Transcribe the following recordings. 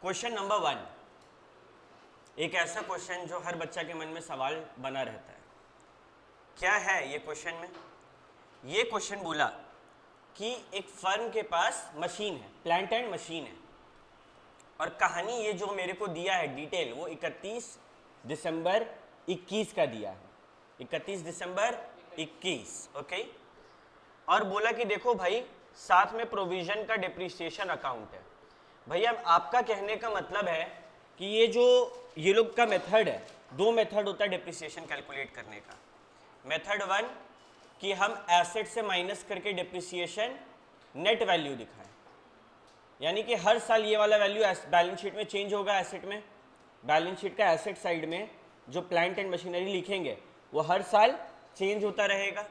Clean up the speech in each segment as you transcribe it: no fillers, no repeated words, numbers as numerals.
Question number 1, एक ऐसा question जो हर बच्चा के मन में सवाल बना रहता है। क्या है ये क्वेश्चन में? ये क्वेश्चन बोला कि एक फर्म के पास मशीन है, प्लांट एंड मशीन है, और कहानी ये जो मेरे को दिया है डिटेल वो 31 दिसंबर 21 का दिया है, 31 दिसंबर 21, ओके। और बोला कि देखो भाई साथ में प्रोविजन का डिप्रिसिएशन अकाउंट है। भैया आपका कहने का मतलब है कि ये लोग का मेथड है, दो मेथड होता है डिप्रिसिएशन कैलकुलेट करने का। मेथड 1 कि हम एसेट से माइनस करके डिप्रिसिएशन नेट वैल्यू दिखाएं, यानी कि हर साल ये वाला वैल्यू बैलेंस शीट में चेंज होगा। एसेट में, बैलेंस शीट का एसेट साइड में जो प्लांट एंड मशीनरी लिखेंगे वो हर साल चेंज होता रहेगा।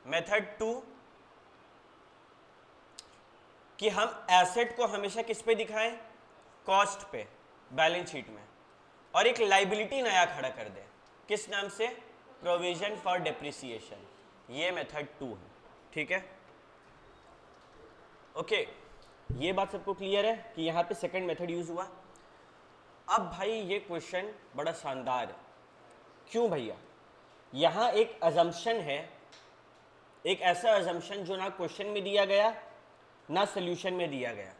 मेथड 2 कि हम एसेट को हमेशा किस पे दिखाएं? कॉस्ट पे, बैलेंस शीट में, और एक लाइबिलिटी नया खड़ा कर दें, किस नाम से? Provision for depreciation. ये मेथड 2 है, ठीक है, ओके। ये बात सबको क्लियर है कि यहाँ पे सेकंड मेथड यूज हुआ। अब भाई ये क्वेश्चन बड़ा शानदार है। क्यों भैया? यहाँ एक अजम्पशन है, एक ऐसा अजम्पशन जो ना क्वेश्चन में दिया गया ना सोल्यूशन में दिया गया।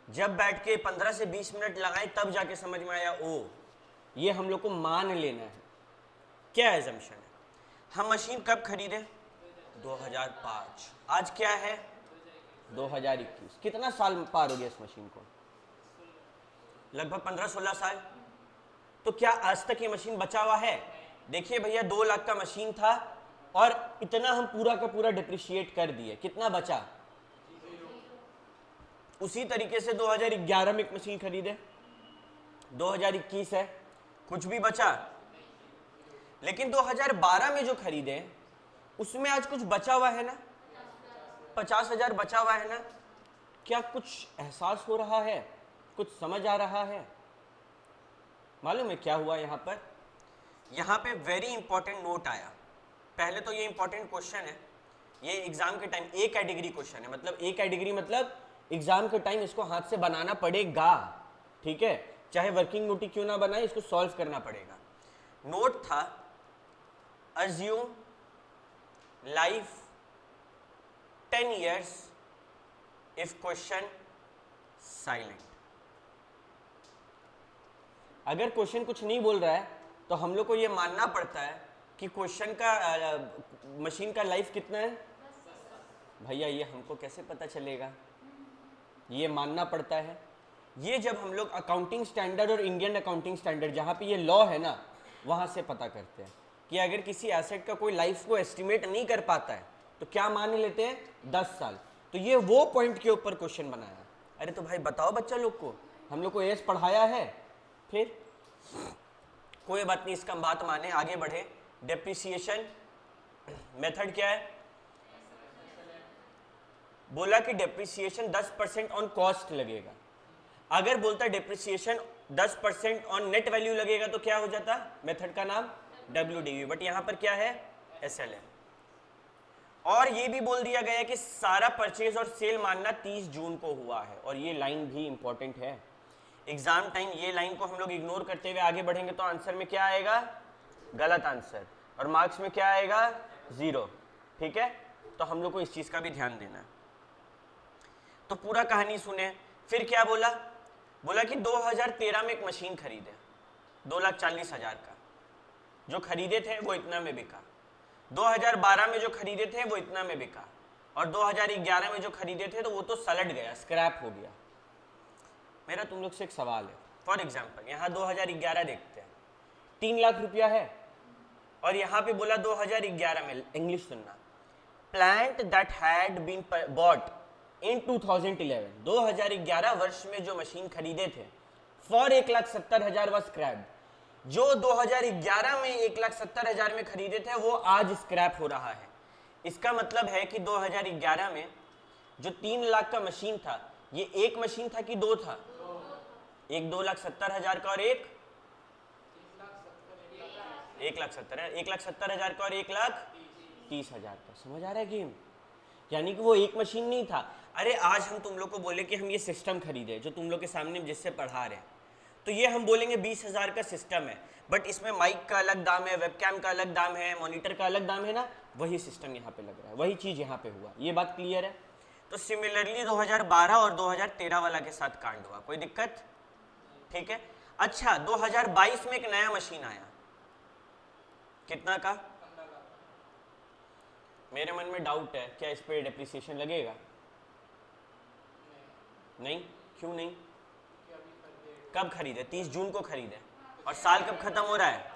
जब बैठ के 15 से 20 मिनट लगाए तब जाके समझ में आया, ओ ये हम लोग को मान लेना है। क्या अजम्पशन है? हम मशीन कब खरीदे? 2005। आज क्या है? 2021। कितना साल पार हो गया इस मशीन को? लगभग 15-16 साल। तो क्या आज तक ये मशीन बचा हुआ है? देखिए भैया 2 लाख का मशीन था और इतना हम पूरा का पूरा डिप्रिशिएट कर दिए, कितना बचा? उसी तरीके से 2011 में एक मशीन खरीदे, 2021 है, कुछ भी बचा? लेकिन 2012 में जो खरीदे उसमें आज कुछ बचा हुआ है ना? 50,000 बचा हुआ है ना? क्या कुछ एहसास हो रहा है? कुछ समझ आ रहा है? मालूम है क्या हुआ यहाँ पर? यहाँ पे वेरी इंपॉर्टेंट नोट आया। पहले तो ये इंपॉर्टेंट क्वेश्चन है, ये एग्जाम के टाइम ए कैटेगरी क्वेश्चन है, मतलब ए कैटेगरी मतलब एग्जाम के टाइम इसको हाथ से बनाना पड़ेगा, ठीक है, चाहे वर्किंग नोट क्यों ना बनाए, इसको सॉल्व करना पड़ेगा। नोट था assume life 10 years if question silent। अगर क्वेश्चन कुछ नहीं बोल रहा है तो हम लोग को ये मानना पड़ता है कि क्वेश्चन का मशीन का लाइफ कितना है। भैया ये हमको कैसे पता चलेगा? ये मानना पड़ता है। ये जब हम लोग अकाउंटिंग स्टैंडर्ड और इंडियन अकाउंटिंग स्टैंडर्ड जहाँ पे ये लॉ है ना, वहाँ से पता करते हैं कि अगर किसी एसेट का कोई लाइफ को एस्टिमेट नहीं कर पाता है तो क्या मान लेते हैं? 10 साल। तो ये वो पॉइंट के ऊपर क्वेश्चन बनाया। अरे तो भाई बताओ बच्चा लोग को, हम लोग को एस पढ़ाया है, फिर कोई बात नहीं, इसका बात माने, आगे बढ़े। डेप्रिसिएशन मेथड क्या है? बोला कि डेप्रिसिएशन 10% ऑन कॉस्ट लगेगा। अगर बोलता डेप्रिसिएशन 10% ऑन नेट वैल्यू लगेगा तो क्या हो जाता? मेथड का नाम WDV, बट यहां पर क्या है? SLM। और ये भी बोल दिया गया कि सारा परचेज और सेल मानना 30 जून को हुआ है, और ये लाइन भी इंपॉर्टेंट है। एग्जाम टाइम ये लाइन को हम लोग इग्नोर करते हुए आगे बढ़ेंगे तो आंसर में क्या आएगा? गलत आंसर, और मार्क्स में क्या आएगा? 0, ठीक है। तो हम लोग को इस चीज का भी ध्यान देना है। तो पूरा कहानी सुने। फिर क्या बोला? बोला कि 2013 में एक मशीन खरीदे 2,40,000 का, जो खरीदे थे वो इतना में बिका। 2012 में जो खरीदे थे वो इतना में बिका, और 2011 में जो खरीदे थे तो वो तो सलट गया, स्क्रैप हो गया। मेरा तुम लोग से एक सवाल है, फॉर एग्जाम्पल यहाँ 2011 देखते हैं, 3 लाख रुपया है, और यहाँ पे बोला 2011 में, इंग्लिश सुनना, plant that had been bought in 2011, 2011 वर्ष में जो मशीन खरीदे थे, फॉर 1,70,000 वॉज स्क्रैप। जो 2011 में 1,70,000 में खरीदे थे वो आज स्क्रैप हो रहा है। इसका मतलब है कि 2011 में जो 3 लाख का मशीन था, ये एक मशीन था कि 2 था? एक 2,70,000 का और एक 1,70,000 का और 1,30,000 का। समझ आ रहा है गेम? यानी कि वो एक मशीन नहीं था। अरे आज हम तुम लोग को बोले कि हम ये सिस्टम खरीदे जो तुम लोग के सामने जिससे पढ़ा रहे हैं, तो ये हम बोलेंगे 20,000 का सिस्टम है, बट इसमें माइक का अलग दाम है, वेबकैम का अलग दाम है, मॉनिटर का अलग दाम है ना, वही सिस्टम यहाँ पे लग रहा है, वही चीज़ यहाँ पे हुआ। ये बात क्लियर है? तो सिमिलरली 2012 और 2013 वाला के साथ कांड हुआ, कोई दिक्कत? ठीक है। अच्छा 2022 में एक नया मशीन आया, कितना का? मेरे मन में डाउट है, क्या इस पे डेप्रिसिएशन लगेगा? नहीं, क्यों नहीं? कब खरीदे? 30 जून को खरीदे, और साल कब खत्म हो रहा है?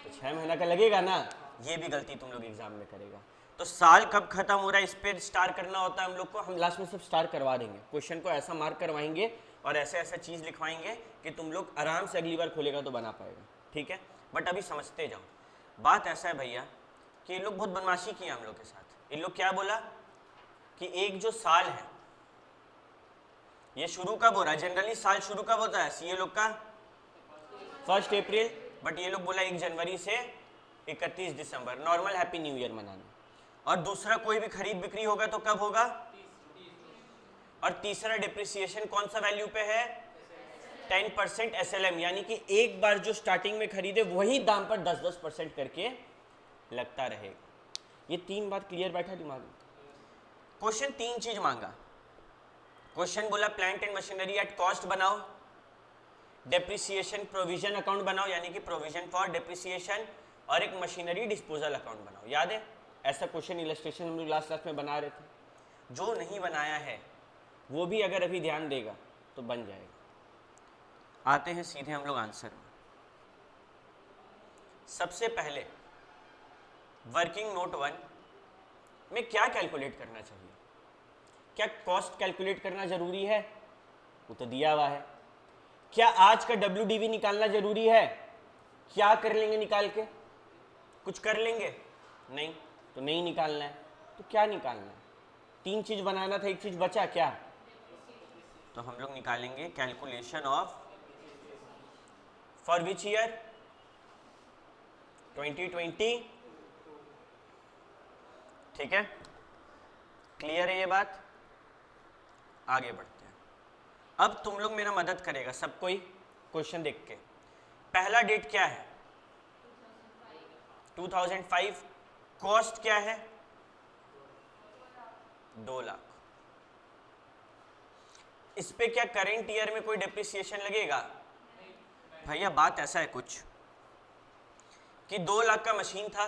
तो 6 महीना का लगेगा ना। ये भी गलती तुम लोग एग्जाम में करेगा। तो साल कब खत्म हो रहा है इस पे स्टार करना होता है हम लोग को। हम लास्ट में सब स्टार करवा देंगे, क्वेश्चन को ऐसा मार्क करवाएंगे और ऐसे ऐसा चीज लिखवाएंगे कि तुम लोग आराम से अगली बार खोलेगा तो बना पाएगा, ठीक है? बट अभी समझते जाओ। बात ऐसा है भैया कि ये लोग बहुत बदमाशी किया हम लोग के साथ। इन लोग क्या बोला कि एक जो साल है ये शुरू कब हो रहा है? जनरली साल शुरू कब होता है सीए लोग का? 1 अप्रैल, बट ये लोग बोला 1 जनवरी से 31 दिसंबर, नॉर्मल हैप्पी न्यू ईयर मनाना। और दूसरा कोई भी खरीद बिक्री होगा तो कब होगा? और तीसरा डिप्रिसिएशन कौन सा वैल्यू पे है? 10% SLM, यानी कि एक बार जो स्टार्टिंग में खरीदे वही दाम पर 10% करके लगता रहेगा। ये 3 बात क्लियर बैठा दिमाग में? क्वेश्चन 3 चीज मांगा। क्वेश्चन बोला plant and machinery at cost बनाओ, डेप्रिसिएशन प्रोविजन अकाउंट बनाओ यानी कि प्रोविजन फॉर डेप्रिसिएशन, और एक मशीनरी डिस्पोजल अकाउंट बनाओ। याद है ऐसा क्वेश्चन इलस्ट्रेशन हम लोग लास्ट क्लास में बना रहे थे। जो नहीं बनाया है वो भी अगर अभी ध्यान देगा तो बन जाएगा। आते हैं सीधे हम लोग आंसर में। सबसे पहले वर्किंग नोट 1 में क्या कैलकुलेट करना चाहिए? क्या कॉस्ट कैलकुलेट करना जरूरी है? वो तो दिया हुआ है। क्या आज का WDV निकालना जरूरी है? क्या कर लेंगे निकाल के? कुछ कर लेंगे? नहीं, तो नहीं निकालना है। तो क्या निकालना है? 3 चीज बनाना था, एक चीज बचा, क्या? तो हम लोग निकालेंगे calculation of for which year? 2020। ठीक है, क्लियर है ये बात? आगे बढ़ते हैं। अब तुम लोग मेरा मदद करेगा सब कोई क्वेश्चन देख के। पहला डेट क्या है? 2005। कॉस्ट क्या है? 2 लाख। इस पे क्या करेंट ईयर में कोई डेप्रिसिएशन लगेगा? भैया बात ऐसा है कुछ कि 2 लाख का मशीन था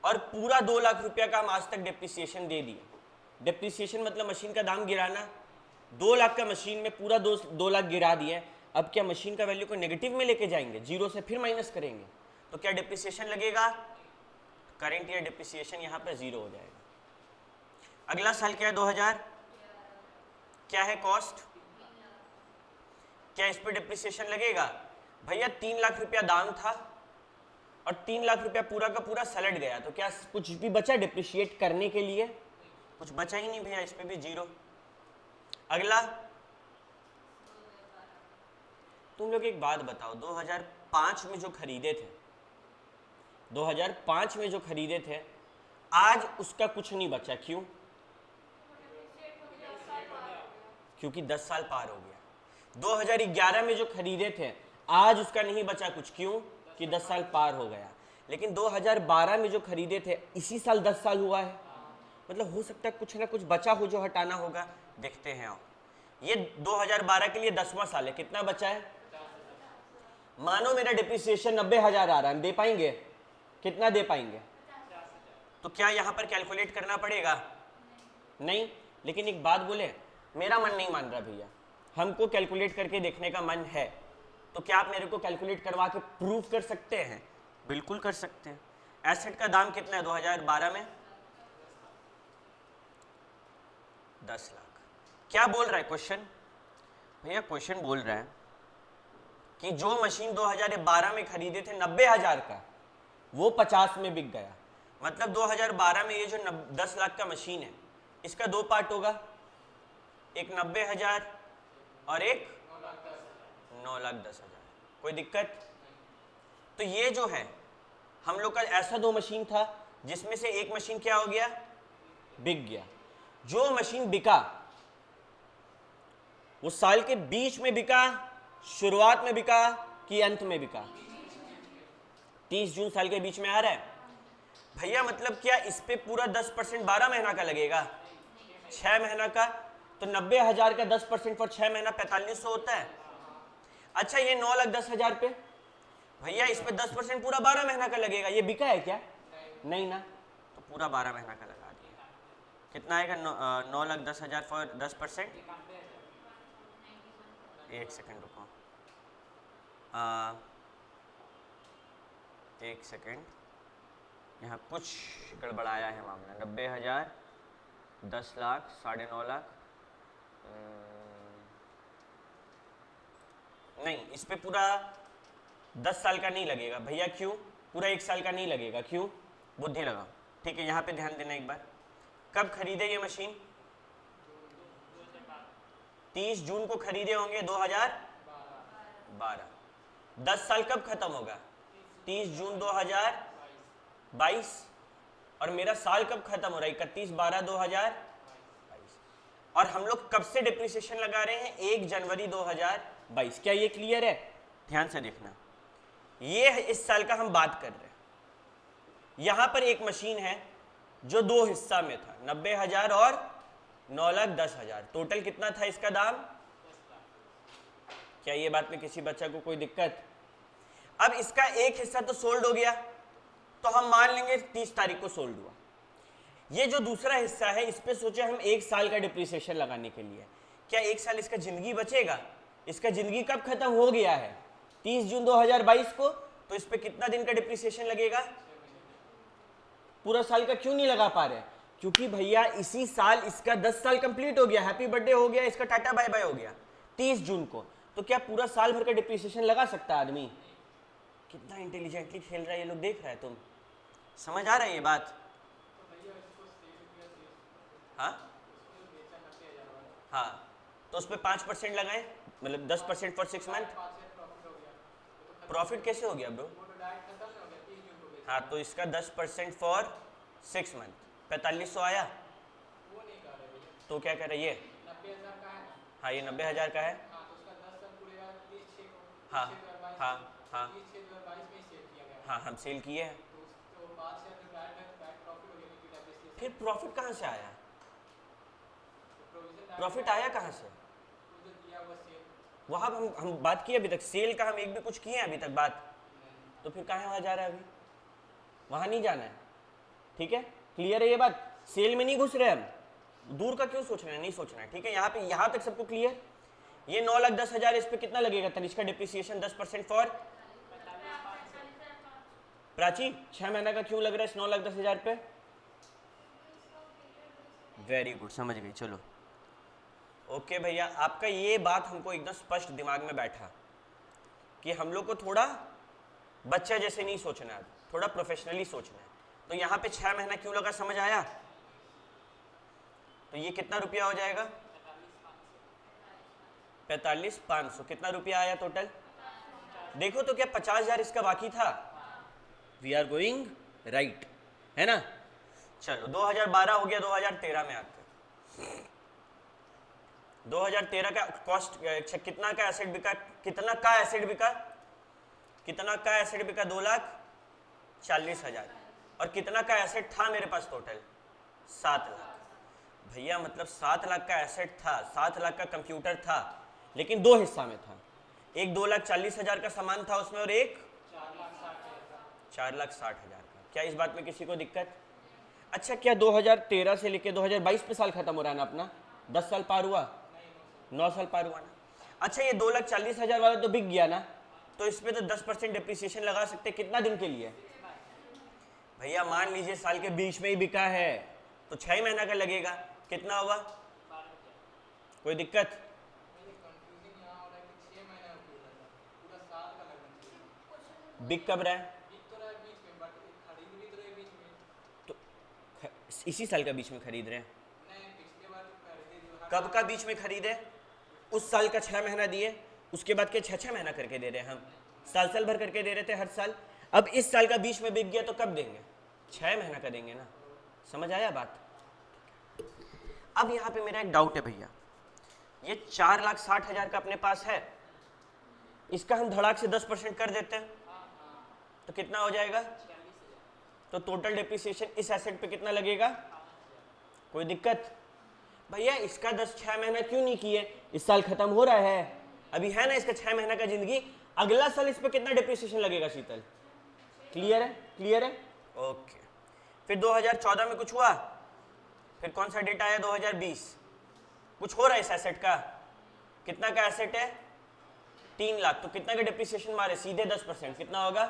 और पूरा 2 लाख रुपया का हम आज तक डेप्रिसिएशन दे दिया। डेप्रिसिएशन मतलब मशीन का दाम गिराना। 2 लाख का मशीन में पूरा 2 लाख गिरा दिया। अब क्या मशीन का वैल्यू को नेगेटिव में लेके जाएंगे, जीरो से फिर माइनस करेंगे, तो क्या डेप्रिसिएशन लगेगा? करेंट ईयर डेप्रिसिएशन यहाँ पे 0 हो जाएगा। अगला साल क्या है? 2000। क्या है कॉस्ट? क्या इस पर डेप्रिसिएशन लगेगा? भैया 3 लाख रुपया दाम था और 3 लाख रुपया पूरा का पूरा सलट गया, तो क्या कुछ भी बचा डिप्रिशिएट करने के लिए? कुछ बचा ही नहीं भैया, इस पे भी 0। अगला, तुम लोग एक बात बताओ, 2005 में जो खरीदे थे, 2005 में जो खरीदे थे, आज उसका कुछ नहीं बचा। क्यों? क्योंकि 10 साल पार हो गया। 2011 में जो खरीदे थे, आज उसका नहीं बचा कुछ। क्यों? कि 10 साल पार हो गया। लेकिन 2012 में जो खरीदे थे, इसी साल 10 साल हुआ है, मतलब हो सकता है कुछ ना कुछ बचा हो जो हटाना होगा। देखते हैं। ये 2012 के लिए 10वां साल है, कितना बचा है? मानो मेरा डिप्रिसिएशन 90,000 आ रहा है, हम दे पाएंगे? कितना दे पाएंगे? तो क्या यहां पर कैलकुलेट करना पड़ेगा? नहीं। लेकिन एक बात बोले, मेरा मन नहीं मान रहा भैया, हमको कैलकुलेट करके देखने का मन है, तो क्या आप मेरे को कैलकुलेट करवा के प्रूफ कर सकते हैं? बिल्कुल कर सकते हैं। एसेट का दाम कितना है 2012 में? 10 लाख। क्या बोल रहा है क्वेश्चन? भैया क्वेश्चन बोल रहा है कि जो मशीन 2012 में खरीदे थे 90,000 का, वो 50 में बिक गया। मतलब 2012 में ये जो 10 लाख का मशीन है, इसका 2 पार्ट होगा, एक 90,000 और एक 9,10,000। कोई दिक्कत? तो ये जो है हम लोग का ऐसा 2 मशीन था जिसमें से एक मशीन क्या हो गया, बिक गया। जो मशीन बिका वो साल के बीच में बिका, शुरुआत में बिका कि अंत में बिका? 30 जून साल के बीच में आ रहा है भैया, मतलब क्या इस पे पूरा 10% 12 महीना का लगेगा, 6 महीना का, तो 90,000 का 10% फॉर 6 महीना 4500 होता है। अच्छा ये 9,10,000 पे भैया इस पे 10% पूरा 12 महीना का लगेगा, ये बिका है क्या? नहीं ना, तो पूरा 12 महीना का लगा दिया। कितना आएगा? 9,10,000 फॉर 10%। एक सेकेंड रुको, एक सेकेंड, यहाँ कुछ गड़बड़ाया है मामला। 90,000, 10 लाख, 9.5 लाख, नहीं इस पे पूरा 10 साल का नहीं लगेगा भैया। क्यों? पूरा 1 साल का नहीं लगेगा, क्यों? बुद्धि लगाओ। ठीक है, यहाँ पे ध्यान देना एक बार। कब खरीदे ये मशीन? 30 जून को खरीदे होंगे 2012। 10 साल कब खत्म होगा? 30 जून 2022। और मेरा साल कब खत्म हो रहा है? 31/12/2022। और हम लोग कब से डिप्रिसिएशन लगा रहे हैं? 1 जनवरी 2022। क्या ये क्लियर है? ध्यान से देखना, ये इस साल का हम बात कर रहे हैं। यहां पर एक मशीन है जो 2 हिस्सा में था, 90,000 और 9,10,000। टोटल कितना था इसका दाम? क्या ये बात में किसी बच्चा को कोई दिक्कत? अब इसका एक हिस्सा तो सोल्ड हो गया, तो हम मान लेंगे 30 तारीख को सोल्ड हुआ। ये जो दूसरा हिस्सा है इस पे सोचे हम 1 साल का डिप्रिसिएशन लगाने के लिए। क्या 1 साल इसका जिंदगी बचेगा? इसका जिंदगी कब खत्म हो गया है? 30 जून 2022 को। तो इस पे कितना दिन का डिप्रिसिएशन लगेगा? पूरा साल का क्यों नहीं लगा पा रहे? क्योंकि भैया इसी साल इसका 10 साल कंप्लीट हो गया, हैप्पी बर्थडे हो गया, इसका टाटा बाय बाय हो गया 30 जून को। तो क्या पूरा साल भर का डिप्रिसिएशन लगा सकता है आदमी? कितना इंटेलिजेंटली खेल रहा है ये लोग, देख रहा है तुम? समझ आ रहा है ये बात? हाँ हाँ, तो उस पर 5% लगाएं, मतलब 10% फॉर 6 मंथ। प्रॉफिट कैसे हो गया ब्रो? हाँ, तो इसका 10% फॉर 6 मंथ 4500 आया। तो क्या कह रही है? हाँ, ये 90,000 का है। हाँ हाँ हाँ हाँ, हम सेल किए हैं। फिर प्रॉफिट कहाँ से आया? प्रॉफिट आया कहाँ से? वहाँ हम बात किए अभी तक, सेल का हम एक भी कुछ किए हैं अभी तक बात? तो फिर कहाँ वहाँ जा रहा है अभी? वहाँ नहीं जाना है, ठीक है? क्लियर है ये बात? सेल में नहीं घुस रहे हम, दूर का क्यों सोच रहे हैं? नहीं सोचना है, ठीक है? यहाँ पे यहाँ तक सबको क्लियर? ये 9,10,000, इस पे कितना लगेगा तनिष्का डिप्रिसिएशन? 10% फॉर प्राची 6 महीना का क्यों लग रहा है इस 9,10,000 पे? वेरी गुड, समझ गई। चलो ओके भैया, आपका ये बात हमको एकदम स्पष्ट दिमाग में बैठा कि हम लोग को थोड़ा बच्चा जैसे नहीं सोचना है, थोड़ा प्रोफेशनली सोचना है। तो यहाँ पे 6 महीना क्यों लगा, समझ आया? तो ये कितना रुपया हो जाएगा? 45,500। कितना रुपया आया टोटल? देखो तो क्या 50,000 इसका बाकी था? वी आर गोइंग राइट, है ना? चलो 2012 हो गया, 2013 में आते। 2013 का कॉस्ट कितना का एसेट बिका? कितना का एसेट बिका? कितना का एसेट बिका? 2,40,000। और कितना का एसेट था मेरे पास टोटल? 7 लाख। भैया मतलब 7 लाख का एसेट था, 7 लाख का कंप्यूटर था, लेकिन 2 हिस्सा में था। एक 2,40,000 का सामान था उसमें, और एक 4,60,000 का। क्या इस बात में किसी को दिक्कत? अच्छा, क्या 2013 से लेके 2022 पे साल खत्म हो रहा है ना अपना? 10 साल पार हुआ, 9 साल पार हुआ ना? अच्छा, ये 2,40,000 वाला तो बिक गया ना, तो इसमें तो 10% डिप्रिसिएशन लगा सकते। कितना दिन के लिए? भैया मान लीजिए साल के बीच में ही बिका है, तो 6 महीना का लगेगा। कितना हुआ? कोई दिक्कत? बिक कब रहा है? तो इसी साल का बीच में खरीद रहे हैं। कब का बीच में खरीदे? उस साल का 6 महीना दिए, उसके बाद के 6 महीना करके दे रहे हैं हम, साल भर करके दे रहे थे हर साल। अब इस साल का बीच में बिक गया तो कब देंगे? 6 महीना का देंगे ना, समझ आया बात। अब यहाँ पे मेरा एक डाउट है भैया, ये 4,60,000 का अपने पास है, इसका हम धड़ाक से 10% कर देते हैं तो कितना हो जाएगा? तो टोटल डेप्रिसिएशन इस एसेट पे कितना लगेगा? कोई दिक्कत? भैया इसका 6 महीना क्यों नहीं किए? इस साल खत्म हो रहा है, अभी है ना इसका 6 महीना का जिंदगी, अगला साल इस पे कितना डेप्रिसिएशन लगेगा शीतल? क्लियर है? क्लियर है? ओके। फिर 2014 में कुछ हुआ, फिर कौन सा डेटा आया? 2020। कुछ हो रहा है इस एसेट का, कितना का एसेट है? 3 लाख, तो कितना का डेप्रिसिएशन मारे? सीधे 10%, कितना होगा?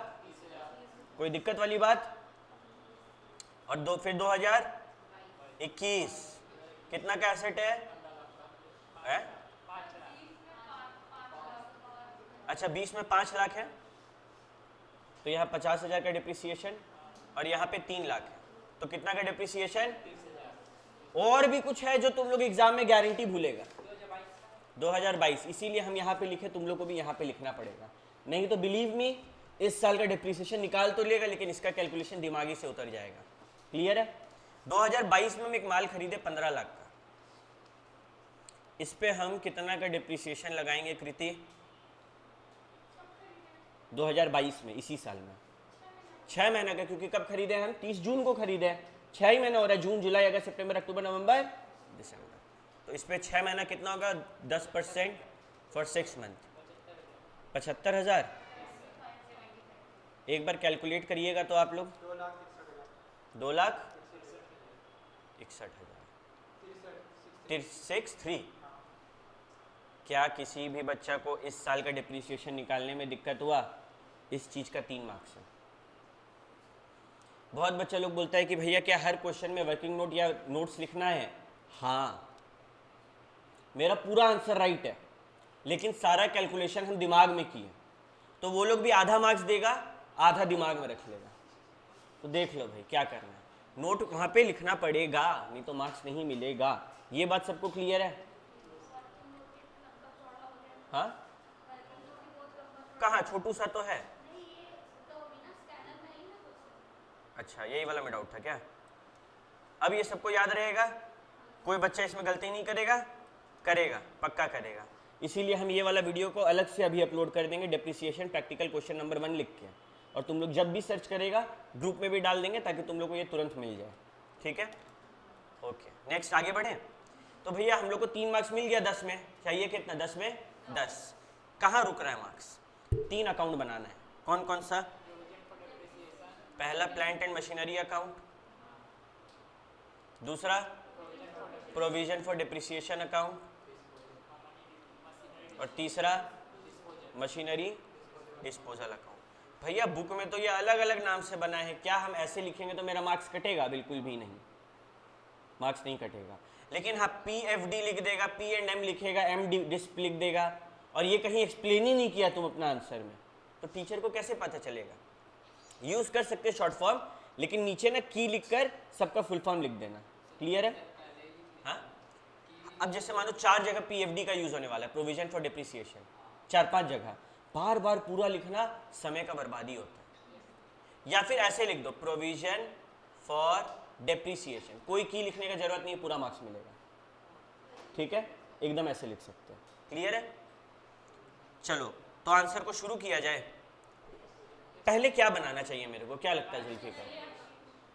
कोई दिक्कत वाली बात? और फिर 2021 कितना का एसेट है? अच्छा 20 में 5 लाख है, तो यहाँ 50,000 का डिप्रिसिएशन और यहाँ पे 3 लाख है, तो कितना का डिप्रिसिएशन? और भी कुछ है जो तुम लोग एग्जाम में गारंटी भूलेगा? 2022, इसीलिए हम यहाँ पे लिखे, तुम लोग को भी यहाँ पे लिखना पड़ेगा, नहीं तो बिलीव मी इस साल का डिप्रिसिएशन निकाल तो लेगा लेकिन इसका कैलकुलेशन दिमागी से उतर जाएगा। क्लियर है? 2022 में हम एक माल खरीदे 15 लाख का, इस पे हम कितना का डिप्रिसिएशन लगाएंगे कृति? 2022 में, इसी साल में 6 महीने का, क्योंकि कब खरीदे हम? 30 जून को खरीदे हैं, 6 ही महीना हो रहा है, जून जुलाई अगस्त सितंबर अक्टूबर नवंबर दिसंबर, तो इस पे 6 महीना कितना होगा? 10% फॉर 6 मंथ, 75,000। एक बार कैलकुलेट करिएगा तो आप लोग, 2,61,000 क्या किसी भी बच्चा को इस साल का डिप्रिसिएशन निकालने में दिक्कत हुआ? इस चीज का 3 मार्क्स है। बहुत बच्चा लोग बोलता है कि भैया क्या हर क्वेश्चन में वर्किंग नोट या नोट्स लिखना है? हाँ, मेरा पूरा आंसर राइट है, लेकिन सारा कैलकुलेशन हम दिमाग में किए, तो वो लोग भी आधा मार्क्स देगा, आधा दिमाग में रख लेगा। तो देख लो भाई क्या करना है, नोट वहां पे लिखना पड़ेगा, नहीं तो मार्क्स नहीं मिलेगा। ये बात सबको क्लियर है? हाँ, कहाँ छोटू सा तो है? अच्छा यही वाला में डाउट था क्या? अब ये सबको याद रहेगा, कोई बच्चा इसमें गलती नहीं करेगा? करेगा, पक्का करेगा। इसीलिए हम ये वाला वीडियो को अलग से अभी अपलोड कर देंगे, डेप्रिसिएशन प्रैक्टिकल क्वेश्चन नंबर 1 लिख के, और तुम लोग जब भी सर्च करेगा ग्रुप में भी डाल देंगे ताकि तुम लोग को ये तुरंत मिल जाए। ठीक है? ओके, नेक्स्ट आगे बढ़े। तो भैया हम लोग को 3 मार्क्स मिल गया, 10 में चाहिए कितना? 10 में 10। कहाँ रुक रहा है मार्क्स? 3 अकाउंट बनाना है। कौन कौन सा? पहला प्लांट एंड मशीनरी अकाउंट, दूसरा प्रोविजन फॉर डिप्रिसिएशन अकाउंट, और तीसरा मशीनरी डिस्पोजल अकाउंट। भैया बुक में तो ये अलग अलग नाम से बना है, क्या हम ऐसे लिखेंगे तो मेरा मार्क्स कटेगा? बिल्कुल भी नहीं, मार्क्स नहीं कटेगा। लेकिन हाँ PFD लिख देगा, P&M लिखेगा, M डिस्प लिख देगा, और ये कहीं एक्सप्लेन ही नहीं किया तुम अपना आंसर में, तो टीचर को कैसे पता चलेगा? यूज कर सकते शॉर्ट फॉर्म, लेकिन नीचे ना की लिखकर सबका फुल फॉर्म लिख देना। क्लियर है? हाँ, अब जैसे मानो 4 जगह PFD का यूज होने वाला है, प्रोविजन फॉर डिप्रिसिएशन, 4-5 जगह, बार बार पूरा लिखना समय का बर्बादी होता है। या फिर ऐसे लिख दो, प्रोविजन फॉर डिप्रिसिएशन, कोई की लिखने का जरूरत नहीं, पूरा मार्क्स मिलेगा। ठीक है, एकदम ऐसे लिख सकते हैं। क्लियर है? चलो तो आंसर को शुरू किया जाए। पहले क्या बनाना चाहिए मेरे को, क्या लगता है जुल्फिकार?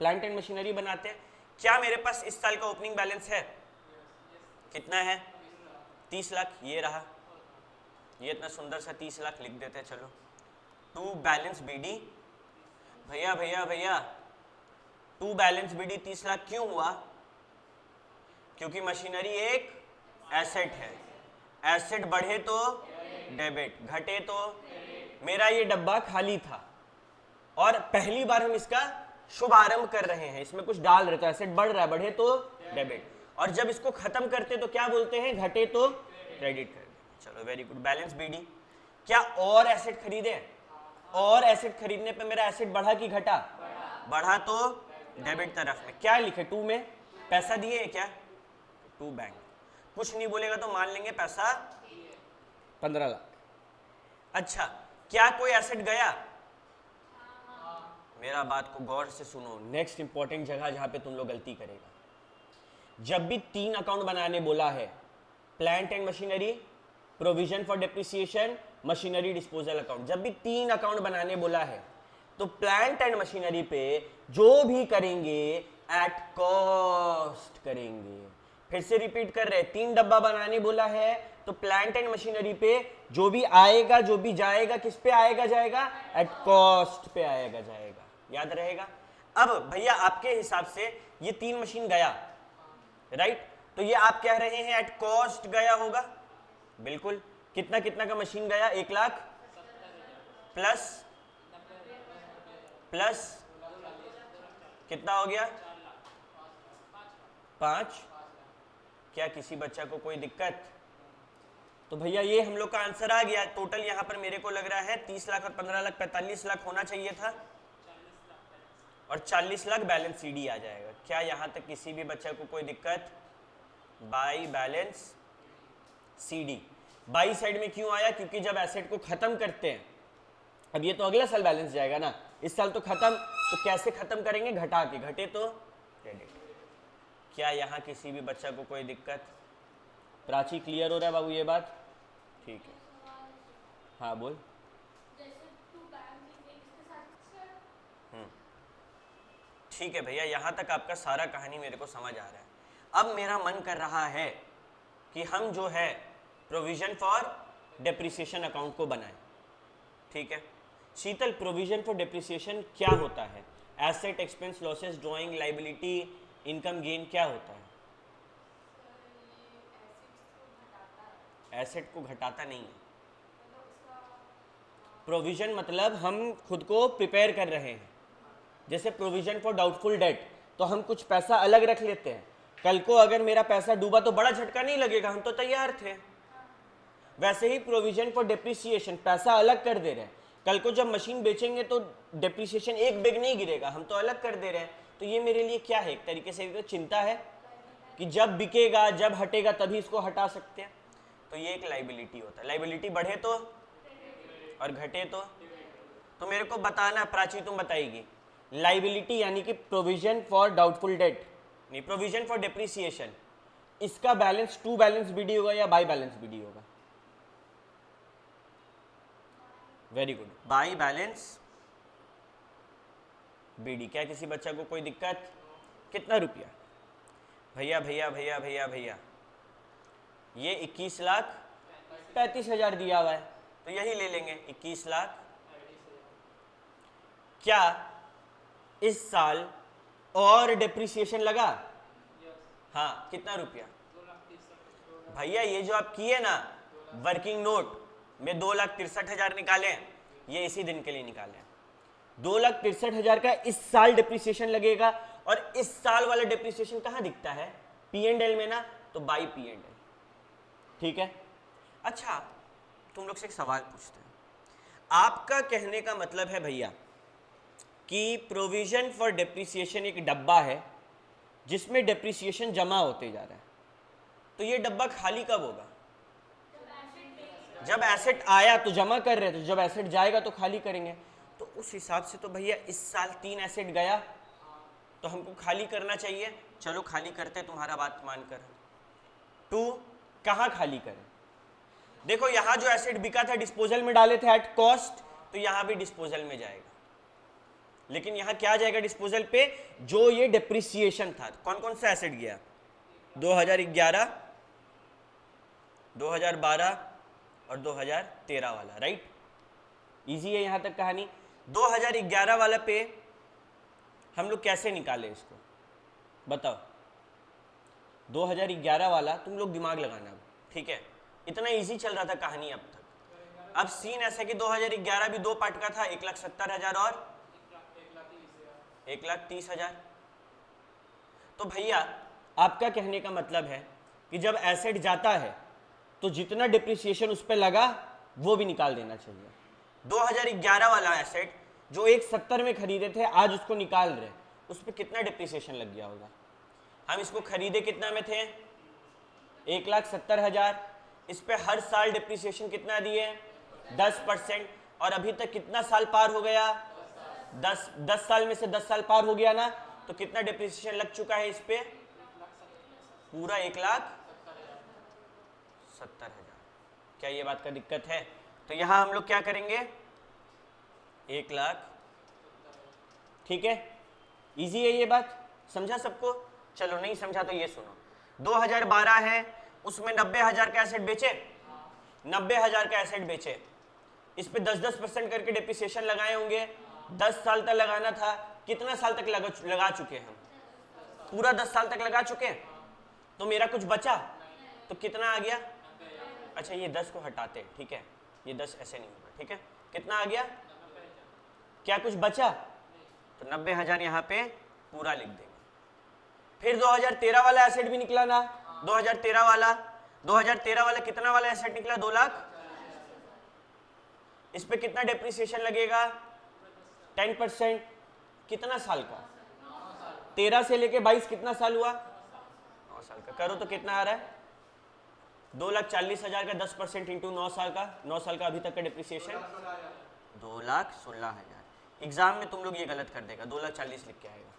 प्लांट एंड मशीनरी बनाते हैं। क्या मेरे पास इस साल का ओपनिंग बैलेंस है? कितना है? 30 लाख। ये रहा, ये इतना सुंदर सा 30 लाख लिख देते हैं। चलो, टू बैलेंस BD, भैया भैया भैया टू बैलेंस BD 30 लाख क्यों हुआ? क्योंकि मशीनरी एक एसेट है, एसेट बढ़े तो डेबिट, घटे तो। मेरा ये डब्बा खाली था और पहली बार हम इसका शुभारंभ कर रहे हैं, इसमें कुछ डाल रहे, तो एसेट बढ़ रहा है, बढ़े तो डेबिट, और जब इसको खत्म करते तो क्या बोलते हैं? घटे तो क्रेडिट कर दें। चलो वेरी गुड, बैलेंस BD। क्या और एसेट खरीदे? और एसेट खरीदने पे मेरा एसेट बढ़ा कि घटा? बढ़ा तो डेबिट तरफ में। क्या लिखे? टू में पैसा दिए क्या? To bank. कुछ नहीं बोलेगा तो मान लेंगे पैसा 15 लाख। अच्छा, क्या कोई एसेट गया? मेरा बात को गौर से सुनो, नेक्स्ट इंपॉर्टेंट जगह जहां पे तुम लोग गलती करेगा, जब भी 3 अकाउंट बनाने बोला है, plant and machinery, provision for depreciation, machinery disposal account, जब भी 3 अकाउंट बनाने बोला है तो प्लांट एंड मशीनरी पे जो भी करेंगे एट कॉस्ट करेंगे। फिर से रिपीट कर रहे हैं, 3 डब्बा बनाने बोला है तो प्लांट एंड मशीनरी पे जो भी आएगा जो भी जाएगा किस पे आएगा जाएगा, एट कॉस्ट पे आएगा जाएगा, याद रहेगा। अब भैया आपके हिसाब से ये 3 मशीन गया, राइट, तो ये आप कह रहे हैं एट कॉस्ट गया होगा, बिल्कुल। कितना कितना का मशीन गया, 1 लाख प्लस प्लस कितना हो गया, 5। क्या किसी बच्चा को कोई दिक्कत? तो भैया ये हम लोग का आंसर आ गया। टोटल यहाँ पर मेरे को लग रहा है 30 लाख और 15 लाख 45 लाख होना चाहिए था, और 40 लाख बैलेंस सीडी आ जाएगा। क्या यहाँ तक किसी भी बच्चा को कोई दिक्कत? By balance CD. By side में क्यों आया? क्योंकि जब एसेट को खत्म करते हैं, अब ये तो अगला साल बैलेंस जाएगा ना, इस साल तो खत्म, तो कैसे खत्म करेंगे? घटा के, घटे तो क्रेडिट। क्या यहाँ किसी भी बच्चा को कोई दिक्कत? प्राची क्लियर हो रहा है बाबू ये बात? ठीक है, हाँ बोल। ठीक है भैया, यहाँ तक आपका सारा कहानी मेरे को समझ आ रहा है। अब मेरा मन कर रहा है कि हम जो है प्रोविजन फॉर डेप्रिसिएशन अकाउंट को बनाएं। ठीक है शीतल, प्रोविजन फॉर डेप्रिसिएशन क्या होता है? Asset, expense, losses, drawing, liability, income gain, क्या होता है? एसेट को घटाता नहीं है। प्रोविजन मतलब हम खुद को प्रिपेयर कर रहे हैं। जैसे प्रोविजन फॉर डाउटफुल डेट, तो हम कुछ पैसा अलग रख लेते हैं, कल को अगर मेरा पैसा डूबा तो बड़ा झटका नहीं लगेगा, हम तो तैयार थे। वैसे ही प्रोविजन फॉर डेप्रिसिएशन, पैसा अलग कर दे रहे हैं, कल को जब मशीन बेचेंगे तो डेप्रिसिएशन एक बेग नहीं गिरेगा, हम तो अलग कर दे रहे हैं। तो ये मेरे लिए क्या है? एक तरीके से तो चिंता है कि जब बिकेगा जब हटेगा तभी इसको हटा सकते हैं। तो ये एक लाइबिलिटी होता है। लाइबिलिटी बढ़े तो और घटे तो मेरे को बताना, प्राची तुम बताएगी। लाइबिलिटी यानी कि प्रोविजन फॉर डाउटफुल डेट नहीं, प्रोविजन फॉर डेप्रिसिएशन, इसका बैलेंस टू बैलेंस बीडी होगा या बाई बैलेंस बीडी होगा? Very good, by balance BD. क्या किसी बच्चा को कोई दिक्कत? कितना रुपया? भैया भैया भैया भैया भैया ये 21 लाख 35 हजार दिया हुआ है, तो यही ले लेंगे 21 लाख। क्या इस साल और डेप्रिसिएशन लगा? हाँ, कितना रुपया? भैया ये जो आप किए ना वर्किंग नोट में 2,63,000 निकाले, ये इसी दिन के लिए निकाले। 2,63,000 का इस साल डिप्रिसिएशन लगेगा, और इस साल वाला डिप्रिसिएशन कहाँ दिखता है? P&L में ना, तो बाई P&L। ठीक है, अच्छा तुम लोग से एक सवाल पूछते हैं। आपका कहने का मतलब है भैया कि प्रोविजन फॉर डेप्रिसिएशन एक डब्बा है जिसमें डेप्रिसिएशन जमा होते जा रहा है, तो ये डब्बा खाली कब होगा? जब एसेट आया तो जमा कर रहे थे, जब एसेट जाएगा तो खाली करेंगे। तो उस हिसाब से तो भैया इस साल 3 एसेट गया तो हमको खाली करना चाहिए। चलो खाली करते, तुम्हारा बात मानकर। 2 कहाँ खाली करें? देखो यहाँ जो एसेट बिका था डिस्पोजल में डाले थे एट कॉस्ट, तो यहाँ भी डिस्पोजल में जाएगा, लेकिन यहाँ क्या जाएगा डिस्पोजल पे? जो ये डेप्रिसिएशन था। कौन कौन सा एसेट गया? 2011, 2012 और 2013 वाला, राइट? इजी है यहाँ तक कहानी। 2011 वाला पे हम लोग कैसे निकाले इसको बताओ? 2011 वाला तुम लोग दिमाग लगाना, ठीक है? इतना इजी चल रहा था कहानी अब तक। अब सीन ऐसा कि 2011 भी 2 पार्ट का था, 1,70,000 और 1,30,000। तो भैया आपका कहने का मतलब है कि जब एसेट जाता है तो जितना डिप्रिसिएशन उस पर लगा वो भी निकाल देना चाहिए। 2011 वाला एसेट जो 1,70 में खरीदे थे, आज उसको निकाल रहे, उस पर कितना डिप्रिसिएशन लग गया होगा? हम इसको खरीदे कितना में थे? 1,70,000। इस पे हर साल डिप्रिसिएशन कितना दिए? 10%। और अभी तक कितना साल पार हो गया? 10 साल में से 10 साल पार हो गया ना, तो कितना डिप्रिसिएशन लग चुका है इस पे? पूरा 1,70,000। क्या ये बात का दिक्कत है? तो यहां हम लोग क्या करेंगे? 1,00,000। ठीक है, इजी है ये बात, समझा सबको? चलो नहीं समझा तो ये सुनो, 2012 है, उसमें 90,000 का एसेट बेचे, 90,000 का एसेट बेचे, इस पे 10-10% करके डिप्रिसिएशन लगाए होंगे, 10 साल तक लगाना था, कितना साल तक लगा चुके हैं हम? पूरा 10 साल तक लगा चुके हैं, तो मेरा कुछ बचा तो कितना आ गया? अच्छा ये 10 को हटाते हैं, ठीक है, ये 10 ऐसे नहीं होगा, ठीक है, कितना आ गया? क्या कुछ बचा? तो 90,000 यहाँ पे पूरा लिख देंगे। फिर 2013 वाला एसेट भी निकला ना, 2013 वाला कितना वाला एसेट निकला? 2,00,000। इस पे कितना डिप्रिसिएशन लगेगा? 10%। कितना साल का? 13 से लेके 22 कितना साल हुआ? 9 साल का। करो तो कितना आ रहा है? 2,40,000 का 10% इंटू 9 साल का, 9 साल का अभी तक का डिप्रिसिएशन 2,16,000। एग्जाम में तुम लोग ये गलत कर देगा, 2,40,000 लिख के आएगा।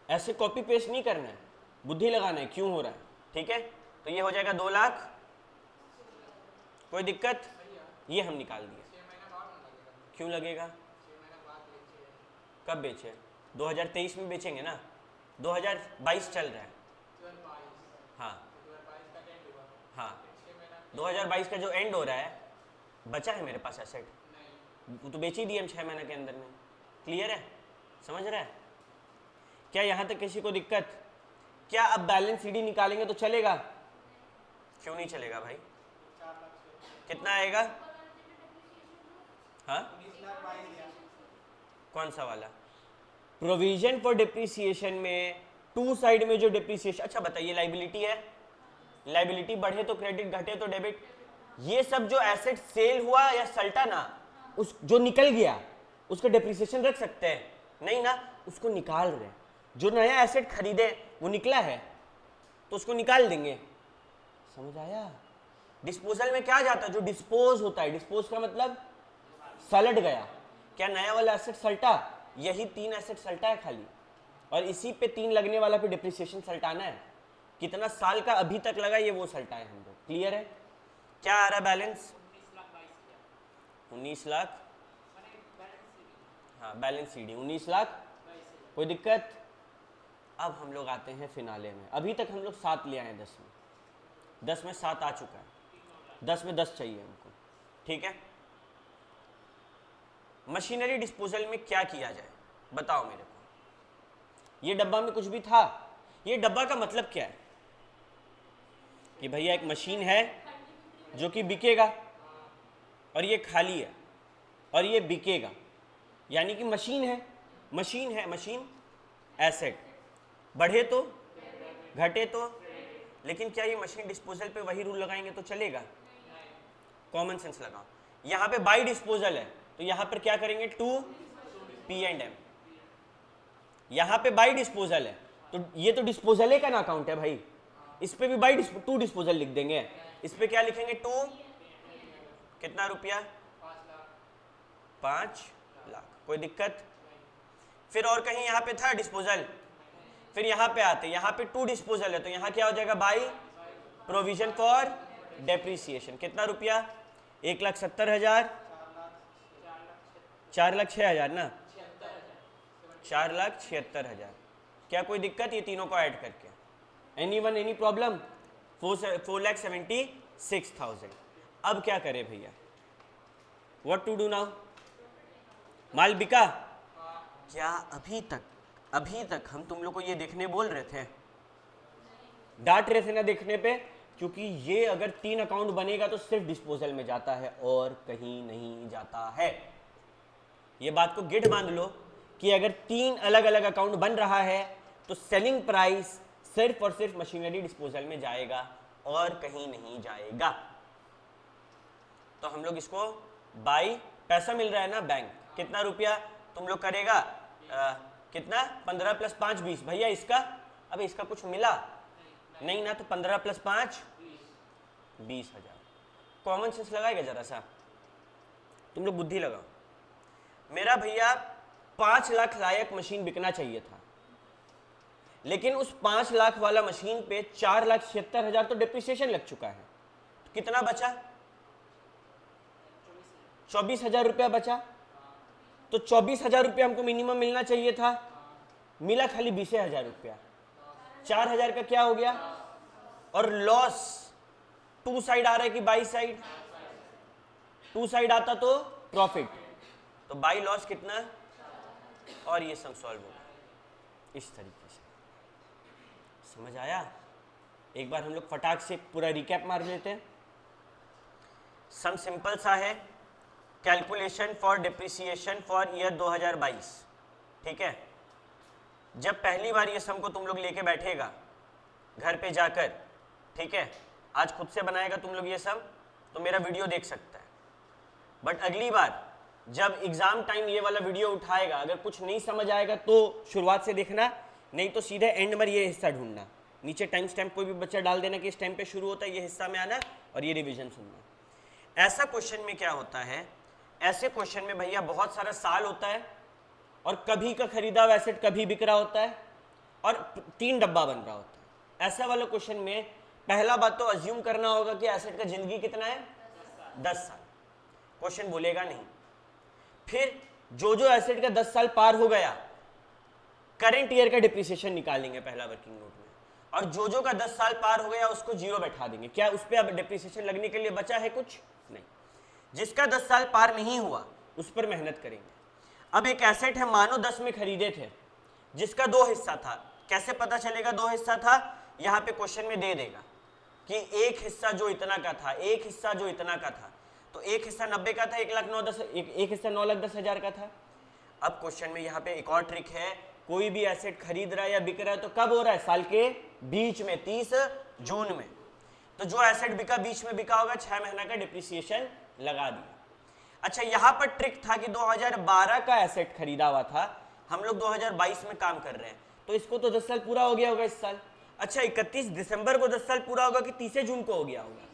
ऐसे कॉपी पेस्ट नहीं करना है, बुद्धि लगाना है क्यों हो रहा है, ठीक है? तो ये हो जाएगा 2,00,000। कोई दिक्कत? ये हम निकाल दिए। क्यों लगेगा? कब बेचे? 2023 में बेचेंगे ना, 2022 चल रहा है। हाँ हाँ, 2022 का जो एंड हो रहा है, बचा है मेरे पास एसेट, वो तो बेच ही दिए हम 6 महीने के अंदर में। क्लियर है? समझ रहा है? क्या यहाँ तक किसी को दिक्कत? क्या अब बैलेंस सीडी निकालेंगे तो चलेगा? क्यों नहीं चलेगा भाई? कितना आएगा? हाँ, कौन सा वाला? प्रोविजन फॉर डिप्रिसिएशन में टू साइड में जो डिप्रिसिएशन, अच्छा बताइए, लाइबिलिटी है, लाइबिलिटी बढ़े तो क्रेडिट, घटे तो डेबिट, ये सब जो एसेट सेल हुआ या सल्टा ना, उस जो निकल गया उसका डिप्रिसिएशन रख सकते हैं? नहीं ना, उसको निकाल रहे हैं। जो नया एसेट खरीदे वो निकला है तो उसको निकाल देंगे। समझ आया? डिस्पोजल में क्या जाता है? जो डिस्पोज होता है, डिस्पोज का मतलब सलट गया। क्या नया वाला एसेट सल्टा? यही 3 एसेट सल्टा है खाली, और इसी पे 3 लगने वाला पे डिप्रिसिएशन सल्टाना है। कितना साल का अभी तक लगा ये वो सल्टा है हम लोग। क्लियर है? क्या आ रहा है बैलेंस? 19,00,000। हाँ, बैलेंस सीडी 19,00,000। कोई दिक्कत? अब हम लोग आते हैं फिनाले में। अभी तक हम लोग 7 ले आए 10 में, 10 में 7 आ चुका है, 10 में 10 चाहिए हमको, ठीक है? मशीनरी डिस्पोजल में क्या किया जाए बताओ मेरे को। ये डब्बा में कुछ भी था, ये डब्बा का मतलब क्या है? कि भैया एक मशीन है जो कि बिकेगा, और ये खाली है और ये बिकेगा, यानी कि मशीन है, मशीन एसेट, बढ़े तो घटे तो। लेकिन क्या ये मशीन डिस्पोजल पे वही रूल लगाएंगे तो चलेगा? कॉमन सेंस लगाओ। यहाँ पे बाई डिस्पोजल है तो यहाँ पर क्या करेंगे? 2 P&M। यहाँ पे बाई डिस्पोजल है तो ये तो डिस्पोजल का ना अकाउंट है भाई, इस पे भी बाई 2 डिस्पोजल लिख देंगे। इस पे क्या लिखेंगे? 2 कितना रुपया? 5 लाख। कोई दिक्कत? फिर और कहीं यहाँ पे था डिस्पोजल, फिर यहाँ पे आते, यहाँ पे 2 डिस्पोजल है तो यहाँ क्या हो जाएगा? By provision for depreciation. कितना रुपया? 1,70,000, 4,06,000 ना, 4,76,000। क्या कोई दिक्कत? ये तीनों को ऐड करके एनीवन एनी प्रॉब्लम? 4,76,000। अब क्या करें भैया? What to do now? माल बिका क्या? अभी तक हम तुम लोग को ये देखने बोल रहे थे, डांट रहे थे ना देखने पे, क्योंकि ये अगर 3 अकाउंट बनेगा तो सिर्फ डिस्पोजल में जाता है और कहीं नहीं जाता है। ये बात को गिठ बांध लो कि अगर 3 अलग अलग अकाउंट बन रहा है तो सेलिंग प्राइस सिर्फ और सिर्फ मशीनरी डिस्पोजल में जाएगा और कहीं नहीं जाएगा। तो हम लोग इसको बाई, पैसा मिल रहा है ना बैंक, कितना रुपया तुम लोग करेगा? कितना? 15 + 5 20। भैया इसका, अब इसका कुछ मिला नहीं ना, तो 15 + 5 20,000। कॉमन सेंस लगाएगा जरा सा, तुम लोग बुद्धि लगाओ। मेरा भैया 5 लाख लायक मशीन बिकना चाहिए था, लेकिन उस 5 लाख वाला मशीन पे 4,76,000 तो डिप्रिसिएशन लग चुका है, तो कितना बचा? 24,000 रुपया बचा। तो 24,000 रुपया हमको मिनिमम मिलना चाहिए था, मिला खाली 20,000 रुपया। 4,000 का क्या हो गया? और लॉस टू साइड आ रहा है कि बाई साइड? टू साइड आता तो प्रॉफिट, तो बाई लॉस कितना है? और ये सम सॉल्व होगा इस तरीके से। समझ आया? एक बार हम लोग फटाक से पूरा रिकैप मार लेते हैं। सम सिंपल सा है, calculation for depreciation for year 2022। ठीक है, जब पहली बार ये सम को तुम लोग लेके बैठेगा घर पे जाकर, ठीक है, आज खुद से बनाएगा तुम लोग ये सम, तो मेरा वीडियो देख सकता है, बट अगली बार जब एग्जाम टाइम ये वाला वीडियो उठाएगा, अगर कुछ नहीं समझ आएगा तो शुरुआत से देखना, नहीं तो सीधे एंड में ये हिस्सा ढूंढना, नीचे टाइम स्टैम्प कोई भी बच्चा डाल देना कि इस टाइम पे शुरू होता है, ये हिस्सा में आना और ये रिवीजन सुनना। ऐसा क्वेश्चन में क्या होता है, ऐसे क्वेश्चन में भैया बहुत सारा साल होता है और कभी का खरीदा हुआ एसेट कभी बिक रहा होता है और 3 डब्बा बन रहा होता है। ऐसा वाला क्वेश्चन में पहला बात तो अज्यूम करना होगा कि एसेट का जिंदगी कितना है? 10 साल। क्वेश्चन बोलेगा नहीं। फिर जो जो एसेट का 10 साल पार हो गया, करंट ईयर का डिप्रिसिएशन निकालेंगे पहला वर्किंग नोट में, और जो जो का 10 साल पार हो गया उसको 0 बैठा देंगे। क्या उस पर अब डिप्रिसिएशन लगने के लिए बचा है? कुछ नहीं। जिसका 10 साल पार नहीं हुआ उस पर मेहनत करेंगे। अब एक एसेट है, मानो 10 में खरीदे थे, जिसका 2 हिस्सा था। कैसे पता चलेगा 2 हिस्सा था? यहाँ पे क्वेश्चन में दे देगा कि एक हिस्सा जो इतना का था, एक हिस्सा जो इतना का था, तो एक हिस्सा 90 का था, 1,09,10, एक हिस्सा 9,10,000 का था। अब क्वेश्चन में यहाँ पे एक और ट्रिक है, कोई भी एसेट खरीद रहा है या बिक रहा है तो कब हो रहा है? साल के बीच में, 30 जून में। तो जो एसेट बिका बीच में बिका होगा, 6 महीना का डिप्रिसिएशन लगा दिया। अच्छा, यहाँ पर ट्रिक था कि 2012 का एसेट खरीदा हुआ था, हम लोग 2022 में काम कर रहे हैं, तो इसको तो 10 साल पूरा हो गया होगा इस साल। अच्छा, 31 दिसंबर को 10 साल पूरा होगा कि 30 जून को हो गया होगा?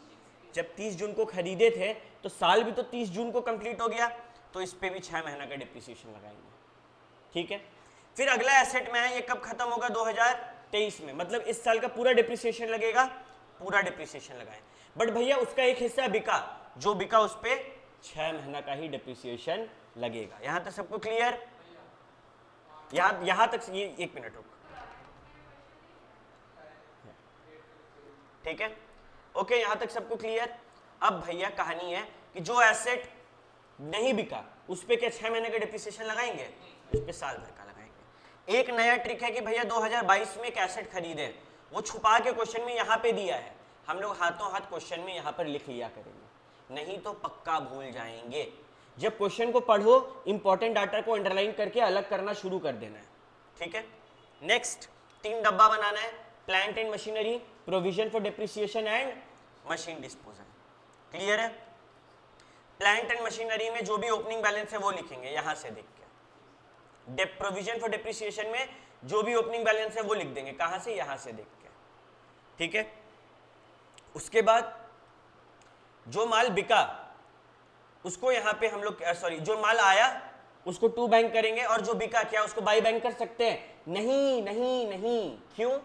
जब 30 जून को खरीदे थे तो साल भी तो 30 जून को कंप्लीट हो गया, तो इस पे भी 6 महीना का डिप्रिसिएशन लगाएंगे। ठीक है, फिर अगला एसेट में है, ये कब खत्म होगा? 2023 में, मतलब इस साल का पूरा डिप्रिसिएशन लगेगा, पूरा डिप्रिसिएशन लगाएं। बट भैया उसका एक हिस्सा बिका, जो बिका उस पे 6 महीना का ही डिप्रिसिएशन लगेगा। यहां तक सबको क्लियर? यहां तक ये 1 मिनट रुक, ठीक है, ओके, यहां तक सबको क्लियर? अब भैया कहानी है कि जो एसेट नहीं बिका उस पे क्या 6 महीने का डिप्रिसिएशन लगाएंगे? उस पे साल भर का लगाएंगे। एक नया ट्रिक है कि भैया 2022 में एक एसेट खरीदे, वो छुपा के क्वेश्चन में यहाँ पे दिया है, हम लोग हाथों हाथ क्वेश्चन में यहाँ पर लिख लिया करेंगे, नहीं तो पक्का भूल जाएंगे। जब क्वेश्चन को पढ़ो, इंपॉर्टेंट डाटा को अंडरलाइन करके अलग करना शुरू कर देना है। ठीक है, नेक्स्ट 3 डब्बा बनाना है, plant and machinery, provision for depreciation and machine disposal. Clear है? प्लांट एंड मशीनरी में जो भी ओपनिंग बैलेंस है वो लिखेंगे यहां से देख के। प्रोविजन फॉर डिप्रिसिएशन में जो भी ओपनिंग बैलेंस है वो लिख देंगे, कहां से? यहां से देख के। ठीक है, उसके बाद जो माल बिका उसको यहां पे हम लोग, सॉरी, जो माल आया उसको टू बैंक करेंगे, और जो बिका क्या उसको बाई बैंक कर सकते हैं? नहीं नहीं नहीं। क्यों?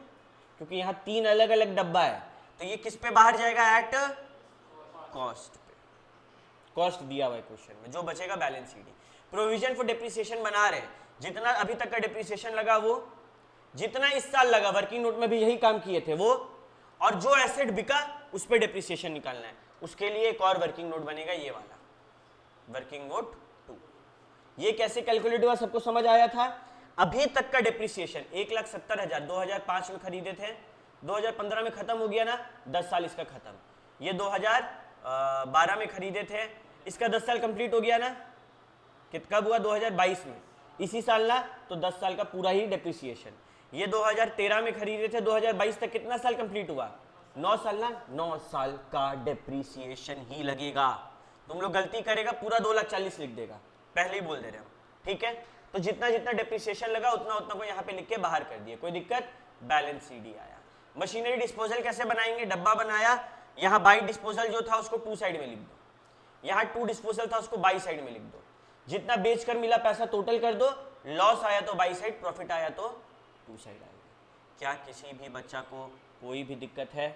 क्योंकि यहां 3 अलग अलग डब्बा है, तो ये किस पे बाहर जाएगा? एट कॉस्ट पे। कॉस्ट दिया हुआ है क्वेश्चन में, जो बचेगा balance sheet. Provision for depreciation बना रहे, जितना अभी तक का डिप्रिसिएशन लगा वो, जितना इस साल लगा, वर्किंग नोट में भी यही काम किए थे वो, और जो एसेट बिका उस पे डिप्रिसिएशन निकालना है। उसके लिए एक और वर्किंग नोट बनेगा, ये वाला वर्किंग नोट 2। ये कैसे कैलकुलेट हुआ सबको समझ आया था? अभी तक का डिप्रिसिएशन 1,70,000 2005 में खरीदे थे, 2015 में खत्म हो गया ना, 10 साल इसका खत्म। ये 2012 में खरीदे थे, इसका 10 साल कंप्लीट हो गया ना, कब हुआ? 2022 में, इसी साल ना, तो 10 साल का पूरा ही डिप्रिसिएशन। ये 2013 में खरीदे थे, 2022 तक कितना साल कंप्लीट हुआ? 9 साल ना, 9 साल का डिप्रिसिएशन ही लगेगा। तुम लोग गलती करेगा पूरा 2,40,000 लिख देगा, पहले ही बोल दे रहे हम। ठीक है, तो जितना जितना डिप्रिसिएशन लगा उतना उतना को यहाँ पे लिख के बाहर कर दिया, कोई दिक्कत? बैलेंस सीडी आया। मशीनरी डिस्पोजल कैसे बनाएंगे? डब्बा बनाया, यहाँ बाई डिस्पोजल जो था उसको 2 साइड में लिख दो, यहाँ 2 डिस्पोजल था उसको बाई साइड में लिख दो। जितना बेचकर मिला पैसा टोटल कर दो, लॉस आया तो बाई साइड, प्रॉफिट आया तो टू साइड आएगा। क्या किसी भी बच्चा को कोई भी दिक्कत है?